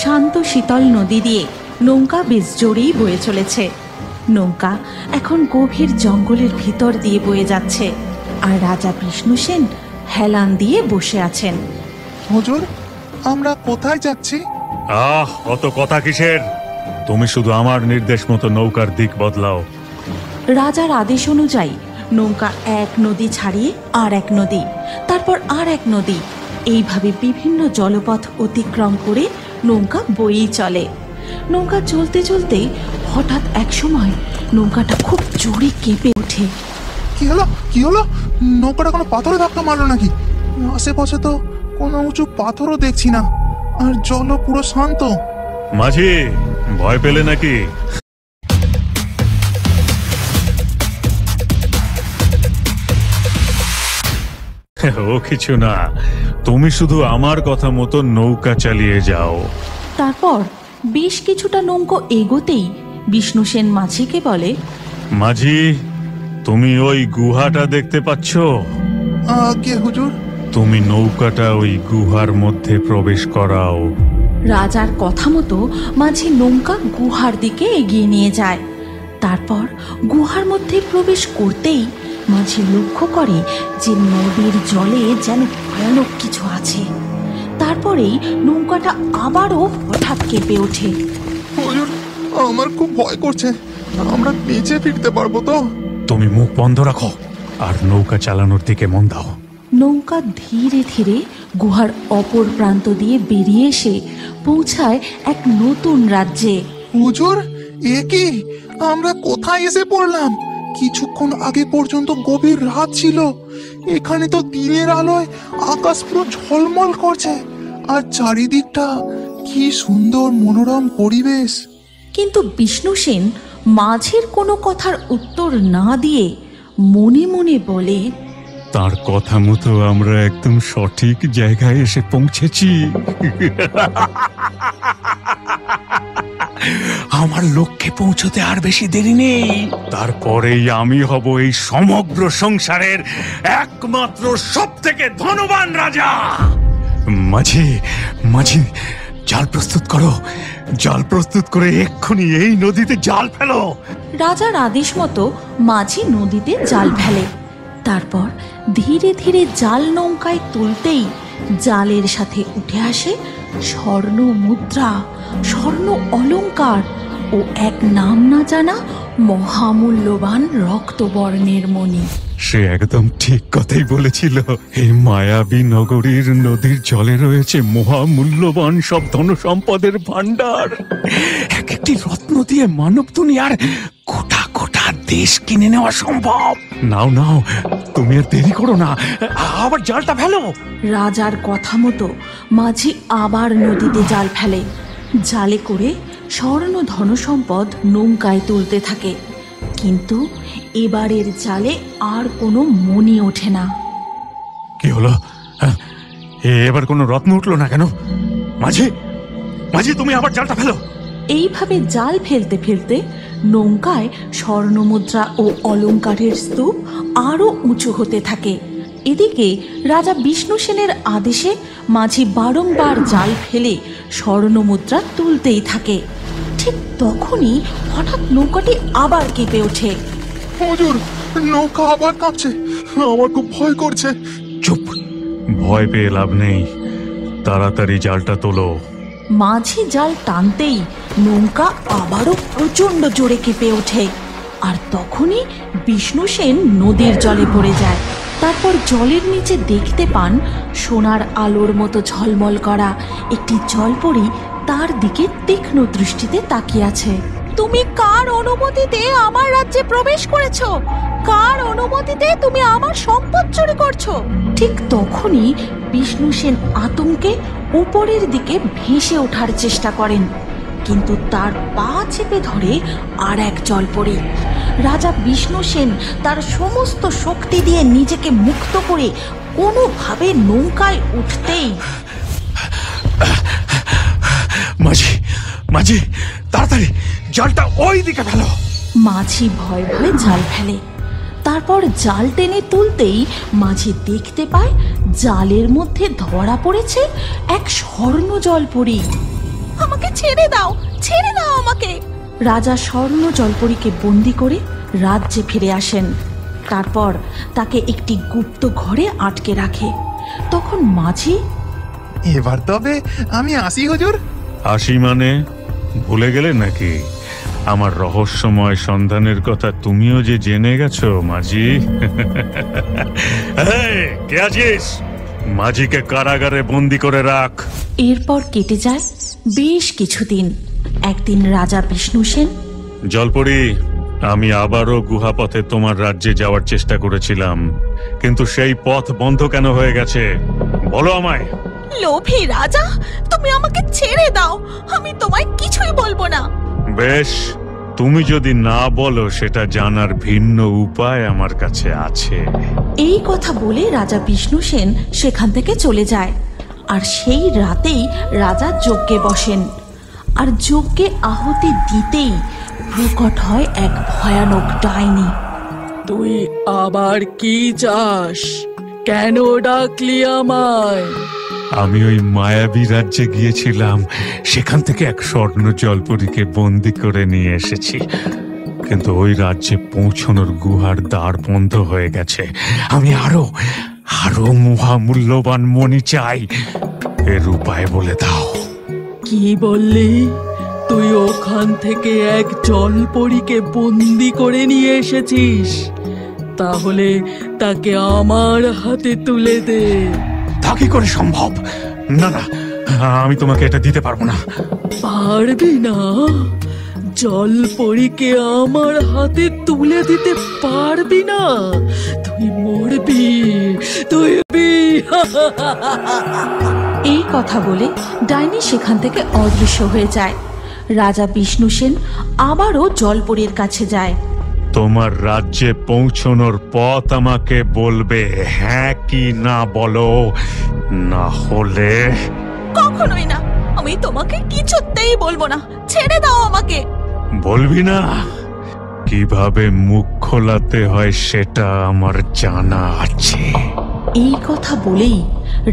শান্ত শীতল নদী দিয়ে নৌকা বেশ জোরেই বয়ে চলেছে। নৌকা এখন গভীর জঙ্গলের ভিতর দিয়ে বয়ে যাচ্ছে, আর রাজা বিষ্ণুসেন হেলান দিয়ে বসে আছেন। হুজুর, আমরা কোথায় যাচ্ছি? অত কথা কিসের? তুমি শুধু আমার নির্দেশ মতো নৌকার দিক বদলাও। রাজার আদেশ অনুযায়ী নৌকা এক নদী ছাড়িয়ে আর এক নদী, তারপর আর এক নদী, এইভাবে বিভিন্ন জলপথ অতিক্রম করে নৌকা বয়েই চলে। নৌকা চলতে চলতে হঠাৎ এক সময় নৌকাটা খুব জোরে কেঁপে ওঠে। কি হলো? নৌকাটা কোনো পাথরে ধাক্কা মারলো নাকি? আশেপাশে তো কোনো উঁচু পাথরও দেখছি না, আর জলও পুরো শান্ত। মাঝি, ভয় পেলে নাকি? ও কিছু না, তুমি শুধু আমার কথা মতো নৌকা চালিয়ে যাও। তারপর বেশ কিছুটা নৌকো এগোতেই বিষ্ণুসেন মাঝিকে বলে, মাঝি, তুমি ওই গুহাটা দেখতে পাচ্ছ? কে হুজুর? তুমি নৌকাটা ওই গুহার মধ্যে প্রবেশ করাও। রাজার কথা মতো মাঝি নৌকা গুহার দিকে এগিয়ে নিয়ে যায়। তারপর গুহার মধ্যে প্রবেশ করতেই মাঝি লক্ষ্য করে যে নদীর জলে যেন ভয়ানক কিছু আছে। তারপরেই নৌকাটা আবারও হঠাৎ কেঁপে ওঠে। হুজুর, আমার খুব ভয় করছে। আমরা নিচে ফিরতে পারবো তো? তুমি মুখ বন্ধ রাখো আর নৌকা চালানোর দিকে মন দাও। নৌকা ধীরে ধীরে গুহার অপর প্রান্ত দিয়ে বেরিয়ে এসে পৌঁছায় এক নতুন রাজ্যে। হুজুর, এ কি? আমরা কোথায় এসে পড়লাম? কিছুক্ষণ আগে পর্যন্ত গভীর রাত ছিল, এখানে তো দিনের আলোয় আকাশ পুরো ঝলমল করছে, আর চারিদিকটা কি সুন্দর মনোরম পরিবেশ। কিন্তু বিষ্ণুসেন মাঝির কোনো কথার উত্তর না দিয়ে মনে মনে বলে, তার কথা মতো আমরা একদম সঠিক জায়গায় এসে পৌঁছেছি। আমার লক্ষ্যে পৌঁছতে আর বেশি দেরি নেই। তারপরেই আমি হব এই সমগ্র সংসারের একমাত্র সবথেকে ধনবান রাজা। মাঝি, মাঝি, জাল প্রস্তুত করো। জাল প্রস্তুত করে এক্ষুনি এই নদীতে জাল ফেলো। রাজার আদেশ মতো মাঝি নদীতে জাল ফেলে। তারপর ধীরে ধীরে জাল নৌকায় তুলতেই জালের সাথে উঠে আসে স্বর্ণ মুদ্রা, স্বর্ণ অলংকার ও এক নাম না জানা মহামূল্যবান রক্তবর্ণের মণি। সে একদম ঠিক কথাই বলেছিল। এই মায়াবী নগরীর নদীর জলে রয়েছে মহামূল্যবান সব ধন সম্পদের ভান্ডার। এক একটি রত্ন দিয়ে মানব দুনিয়ার গোটা গোটা দেশ কিনে নেওয়া সম্ভব। নাও নাও, তুমি আর দেরি করো না, আবার জালটা ফেলো। রাজার কথা মতো মাঝি আবার নদীতে জাল ফেলে। জালে করে স্বর্ণ ধনসম্পদ নৌকায় তুলতে থাকে, কিন্তু এবারের জালে আর কোনো মণি ওঠে না। কি হলো? এবার কোনো রত্ন উঠলো না কেন? মাঝি, মাঝি, তুমি আবার জালটা ফেলো। এইভাবে জাল ফেলতে ফেলতে নৌকায় স্বর্ণমুদ্রা ও অলংকারের স্তূপ আরও উঁচু হতে থাকে। এদিকে রাজা বিষ্ণুসেনের আদেশে মাঝি বারংবার জাল ফেলে স্বর্ণমুদ্রা তুলতেই থাকে। ঠিক তখনই হঠাৎ নৌকাটি আবার কেঁপে ওঠে। হুজুর, নৌকা আবার কাঁপছে, আমার খুব ভয় করছে। চুপ, ভয় পেয়ে লাভ নেই, তাড়াতাড়ি জালটা তোলো। মাঝি জাল টানতেই নৌকা আবারও প্রচণ্ড জোরে কেঁপে ওঠে, আর তখনই বিষ্ণুসেন নদীর জলে পড়ে যায়। তারপর জলের নিচে দেখতে পান সোনার আলোর মতো ঝলমল করা একটি জলপরী তার দিকে তীক্ষ্ণ দৃষ্টিতে তাকিয়ে আছে। তুমি কার অনুমতিতে আমার রাজ্যে প্রবেশ করেছো? কার অনুমতিতে তুমি আমার সম্পদ চুরি করছো? ঠিক তখনই বিষ্ণুসেন আতঙ্কে উপরের দিকে ভেসে ওঠার চেষ্টা করেন, কিন্তু তার পা চেপে ধরে আর এক জলপরী। রাজা বিষ্ণুসেন তার সমস্ত শক্তি দিয়ে নিজেকে মুক্ত করে কোনোভাবে নৌকায় উঠতেই, মাঝি, মাঝি, তাড়াতাড়ি জালটা ওই দিকে ফেলো। মাঝি ভয় ভয়ে জাল ফেলে। তারপর জাল টেনে তুলতেই মাঝি দেখতে পায় জালের মধ্যে ধরা পড়েছে এক স্বর্ণ জলপরী। আমাকে ছেড়ে দাও, ছেড়ে দাও আমাকে। রাজা স্বর্ণ জলপরীকে বন্দি করে রাজ্যে ফিরে আসেন। তারপর তাকে একটি গুপ্ত ঘরে আটকে রাখে। তখন মাঝি, এবার তবে আমি আসি হুজুর। আসি মানে ভুলে গেলে নাকি আমার রহস্যময় সন্ধানের কথা তুমিও যে জেনে গেছো মাঝি? এই, কে আছিস? মাঝিকে কারাগারে বন্দি করে রাখ। এরপর কেটে যায় বেশ কিছুদিন। একদিন রাজা বিষ্ণু সেন, জলপরি, আমি আবারও গুহাপথে তোমার রাজ্যে যাওয়ার চেষ্টা করেছিলাম, কিন্তু সেই পথ বন্ধ কেন হয়ে গেছে বলো আমায়। লোভী রাজা, তুমি আমাকে ছেড়ে দাও, আমি তোমায় কিছুই বলবো না। বেশ, তুমি যদি না বলো সেটা জানার ভিন্ন উপায় আমার কাছে আছে। এই কথা বলে রাজা বিষ্ণু সেন সেখান থেকে চলে যায়। আর সেই রাতেই রাজা যজ্ঞে বসেন। আর যজ্ঞে আহুতি দিতেই প্রকট হয় এক ভয়ানক ডাইনি। তুই আবার কি চাস? কেন ডাকলি আমায়? আমি ওই মায়াবী রাজ্যে গিয়েছিলাম, সেখান থেকে এক স্বর্ণ জলপরীকে বন্দি করে নিয়ে এসেছি, কিন্তু ওই রাজ্যে পৌঁছানোর গুহার দ্বার বন্ধ হয়ে গেছে। আমি আরো মহামূল্যবান মণি চাই, এর উপায় বলে দাও। কি বললি? তুই ওখান থেকে এক জলপরীকে বন্দি করে নিয়ে এসেছিস? তাহলে তাকে আমার হাতে তুলে দে। তা কি করে সম্ভব? না না, আমি তোমাকে এটা দিতে পারবো না। পারবি না? জলপরীকে আমার হাতে তুলে দিতে পারবি না? তুই মরবি, তুই এই কথা বলে ডাইনি সেখান থেকে অদৃশ্য হয়ে যায়। রাজা বিষ্ণু সেন আবারও জলপরীর কাছে যায়। তোমার রাজ্যে পৌঁছানোর পথ আমাকে বলবে, হ্যাঁ কি না বলো, না হলে। কখনোই না, আমি তোমাকে কিছুতেই বলবো না, ছেড়ে দাও আমাকে। বলবি না? কিভাবে মুখ খোলাতে হয় সেটা আমার জানা আছে। এই কথা বলেই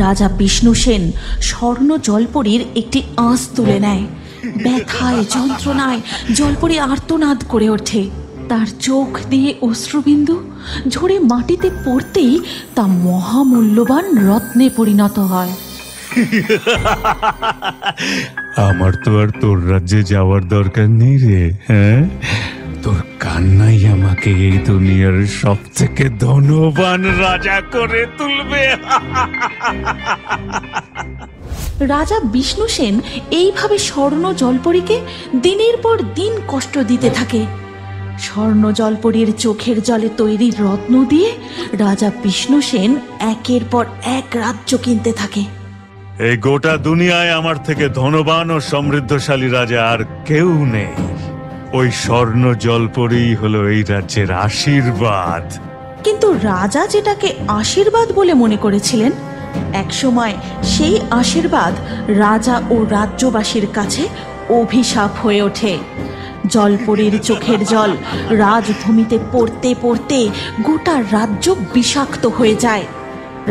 রাজা বিষ্ণু সেন স্বর্ণ জলপরীর একটি আঁশ তুলে নেয়। ব্যথায় যন্ত্রণায় জলপরী আর্তনাদ করে ওঠে। তার চোখ দিয়ে অশ্রুবিন্দু ঝরে মাটিতে পড়তেই তা মহামূল্যবান রত্নে পরিণত হয়। আমার তো আর তোর রাজ্যে যাওয়ার দরকার নেই রে। হ্যাঁ, তোর কান্নাই আমাকে এই দুনিয়ার সব থেকে ধনবান রাজা করে তুলবে। রাজা বিষ্ণু সেন এইভাবে স্বর্ণ জলপরীকে দিনের পর দিন কষ্ট দিতে থাকে। স্বর্ণ জলপরীর চোখের জলে তৈরি রত্ন দিয়ে রাজা বিষ্ণু সেন একের পর এক রাজ্য কিনতে থাকে। এই গোটা দুনিয়ায় আমার থেকে ধনবান ও সমৃদ্ধশালী রাজা আর কেউ নেই। ওই স্বর্ণ জলপরী হলো এই রাজ্যের আশীর্বাদ। কিন্তু রাজা যেটাকে আশীর্বাদ বলে মনে করেছিলেন, একসময় সেই আশীর্বাদ রাজা ও রাজ্যবাসীর কাছে অভিশাপ হয়ে ওঠে। জলপরীর চোখের জল রাজভূমিতে পড়তে পড়তে গোটা রাজ্য বিষাক্ত হয়ে যায়।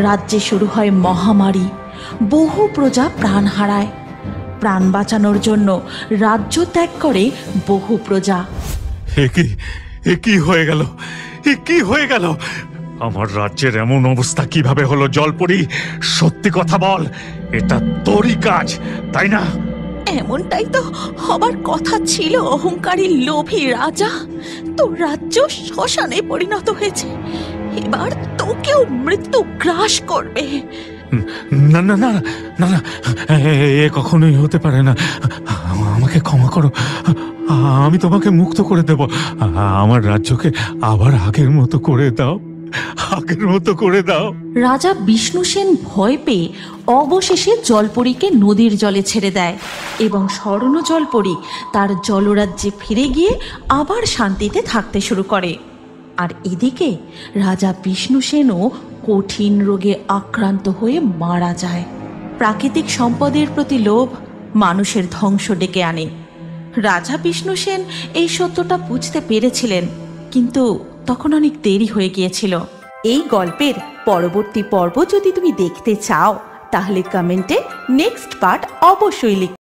রাজ্যে শুরু হয় মহামারী। বহু প্রজা প্রাণ হারায়। প্রাণ বাঁচানোর জন্য রাজ্য ত্যাগ করে বহু প্রজা। এ কি হয়ে গেল? এ কি হয়ে গেল? আমার রাজ্যের এমন অবস্থা কিভাবে হলো? জলপরী, সত্যি কথা বল, এটা তোরই কাজ, তাই না? এমনটাই তো হবার কথা ছিল অহংকারী লোভী রাজা। তোর রাজ্য শ্মশানে পরিণত হয়েছে, এবার তোকেও মৃত্যু গ্রাস করবে। না না না না না, এ কখনোই হতে পারে না। আমাকে ক্ষমা করো, আমি তোমাকে মুক্ত করে দেব। আমার রাজ্যকে আবার আগের মতো করে দাও, আগের মতো করে দাও। রাজা বিষ্ণু সেন ভয় পেয়ে অবশেষে জলপরীকে নদীর জলে ছেড়ে দেয় এবং স্বর্ণ জলপরী তার জলরাজ্যে ফিরে গিয়ে আবার শান্তিতে থাকতে শুরু করে। আর এদিকে রাজা বিষ্ণু সেনও কঠিন রোগে আক্রান্ত হয়ে মারা যায়। প্রাকৃতিক সম্পদের প্রতি লোভ মানুষের ধ্বংস ডেকে আনে। রাজা বিষ্ণু সেন এই সত্যটা বুঝতে পেরেছিলেন, কিন্তু তখন অনেক দেরি হয়ে গিয়েছিল। এই গল্পের পরবর্তী পর্ব যদি তুমি দেখতে চাও, তাহলে কমেন্টে নেক্সট পার্ট অবশ্যই লিখো।